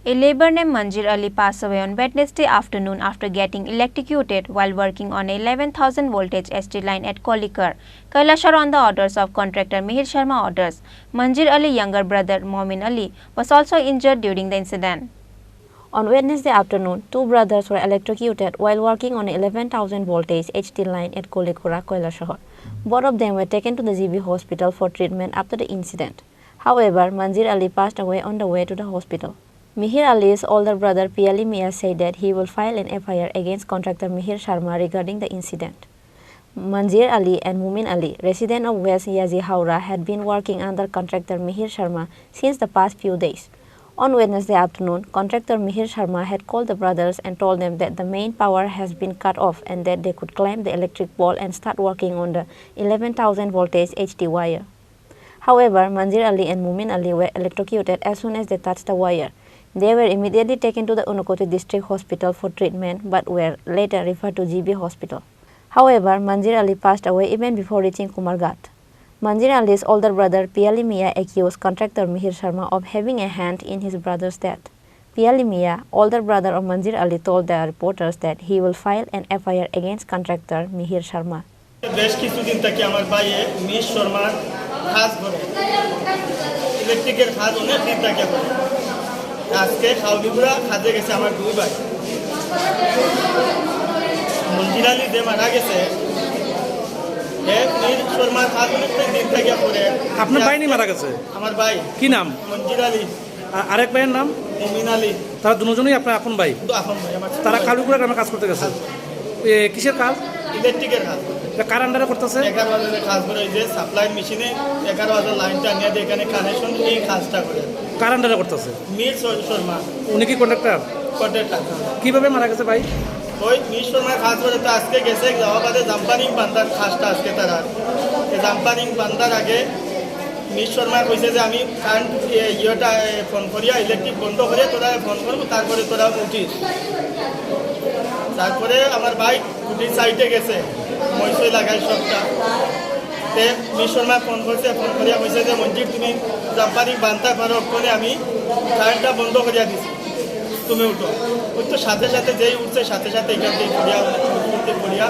A labor named Manjir Ali passed away on Wednesday afternoon after getting electrocuted while working on a 11,000 voltage ST line at Kolikar, Kailashar on the orders of contractor Mihir Sharma orders. Manjir Ali's younger brother Momin Ali was also injured during the incident. On Wednesday afternoon, two brothers were electrocuted while working on a 11,000 voltage HT line at Kolikura, Kailashar. Both of them were taken to the GB hospital for treatment after the incident. However, Manjir Ali passed away on the way to the hospital. Mihir Ali's older brother Piali Mia said that he will file an FIR against contractor Mihir Sharma regarding the incident. Manjir Ali and Mumin Ali, resident of West Yazi Haura, had been working under contractor Mihir Sharma since the past few days. On Wednesday afternoon, contractor Mihir Sharma had called the brothers and told them that the main power has been cut off and that they could climb the electric pole and start working on the 11,000 voltage HT wire. However, Manjir Ali and Mumin Ali were electrocuted as soon as they touched the wire. They were immediately taken to the Unakoti District Hospital for treatment but were later referred to GB Hospital. However, Manjir Ali passed away even before reaching Kumarghat. Manjir Ali's older brother Piali Mia accused contractor Mihir Sharma of having a hand in his brother's death. Piali Mia, older brother of Manjir Ali, told the reporters that he will file an FIR against contractor Mihir Sharma. আজকে খাউলিপুরা খাজে গেছে আমার দুই ভাই মঞ্জির আলী যে মারা গেছে শর্মার খাজ অনেকটা দিন থেকে পরে আপনার ভাই নি মারা গেছে আমার ভাই কি নাম মঞ্জির আলী আরেক ভাইয়ের নাম মুমিন আলী তারা দুজনেই আপনার আপন ভাই আমার তারা খাউলিপুরা গ্রামে কাজ করতে গেছে কিসের কাজ ইলেকট্রিকের কাজ কার আন্ডারে করতেছে 11,000 কাজ করে যে সাপ্লাই মেশিনে 11,000 লাইনটা নিয়ে এখানে কানেকশন এই কাজটা করে কার আন্ডারে করতেছে মির শর্মা উনি কি কন্ডাক্টর কিভাবে মারা গেছে ভাই ওই মির শর্মার কাজ করে তো আজকে গেছে যাওয়া বাদে জাম্পানিং বান্দার কাজটা আজকে তারা জাম্পানিং বান্দার আগে মির শর্মা কইছে যে আমি কারেন্ট ইয়েটা ফোন করিয়া ইলেকট্রিক বন্ধ করে তোরা ফোন করবো তারপরে তোরা উঠিস তারপরে আমার ভাই কুটির সাইডে গেছে মহিষই লাগাই সবটা তে মির শর্মা ফোন করছে ফোন করিয়া কইছে যে মঞ্জির তুমি জাম্পানিং বান্ধা পারো ওখানে আমি কারেন্টটা বন্ধ করিয়া দিছি তুমি উঠো ওই তো সাথে সাথে যেই উঠছে সাথে সাথে এখান থেকে করিয়া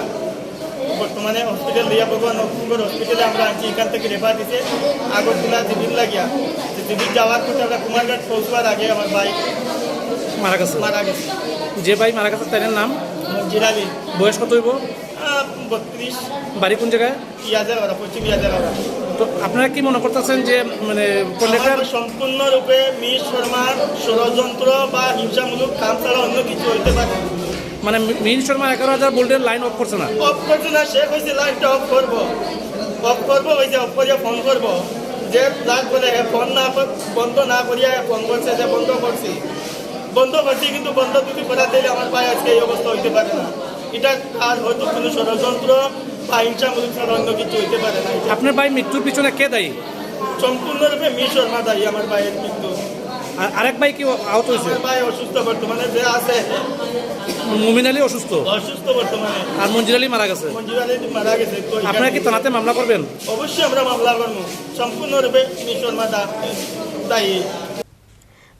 বর্তমানে হসপিটাল দিয়া বলবো নবপুর হসপিটালে আমরা আনছি এখান থেকে রেফার দিছে আগরতলা জিবির লাগিয়া জিবির যাওয়ার পথে আমরা কুমারঘাট পৌঁছবার আগে আমার ভাই মারা গেছে যে ভাই মারা গেছে তার নাম মঞ্জির আলী বয়স কত হইব 32 বাড়ি কোন জায়গায় ইয়াজারা পশ্চিম ইয়াজারা তো আপনারা কি মনে করতেছেন যে মানে কন্ডাক্টর সম্পূর্ণরূপে মির শর্মার ষড়যন্ত্র বা হিংসামূলক কাম ছাড়া অন্য কিছু হইতে পারে মানে মিহির শর্মা 11,000 ভোল্টের লাইন অফ করছে না সে কইছে লাইনটা অফ করবো ওই যে অফ করিয়া ফোন করবো যে লাইট বলে ফোন না বন্ধ না করিয়া ফোন করছে যে বন্ধ করছি কিন্তু বন্ধ যদি করা দিলে আমার ভাই আজকে এই অবস্থা হইতে পারে না এটা আর হয়তো কোনো ষড়যন্ত্র বা হিংসামূলক ছাড়া অন্য কিছু হইতে পারে না আপনার ভাই মৃত্যুর পিছনে কে দায়ী সম্পূর্ণরূপে মির শর্মা দায়ী আমার ভাইয়ের মৃত্যু আরেক ভাই কি আহত হয়েছে ভাই অসুস্থ বর্তমানে যে আছে মুমিন আলী অসুস্থ বর্তমানে আর মঞ্জির আলী মারা গেছে আপনারা কি থানাতে মামলা করবেন অবশ্যই আমরা মামলা করব সম্পূর্ণরূপে মির শর্মা দায়ী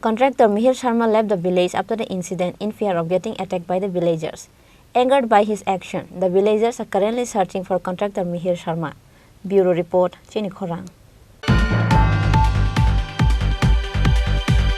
Contractor Mihir Sharma left the village after the incident in fear of getting attacked by the villagers. Angered by his action, the villagers are currently searching for contractor Mihir Sharma. Bureau Report, Chini Khorang.